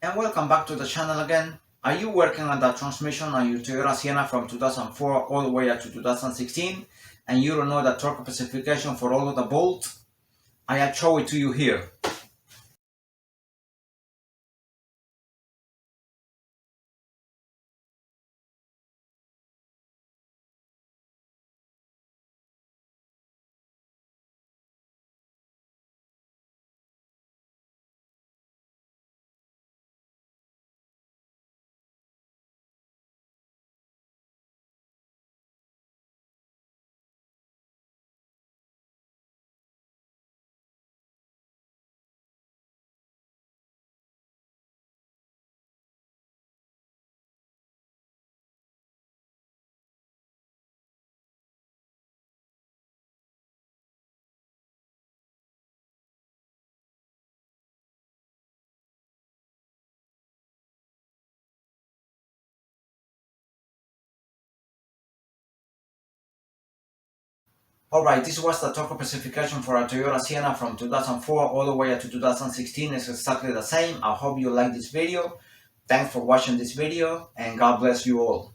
And welcome back to the channel again. Are you working on that transmission on your Toyota Sienna from 2004 all the way up to 2016 and you don't know the torque specification for all of the bolts? I'll show it to you here. Alright, this was the torque specification for a Toyota Sienna from 2004 all the way up to 2016. It's exactly the same. I hope you like this video. Thanks for watching this video and God bless you all.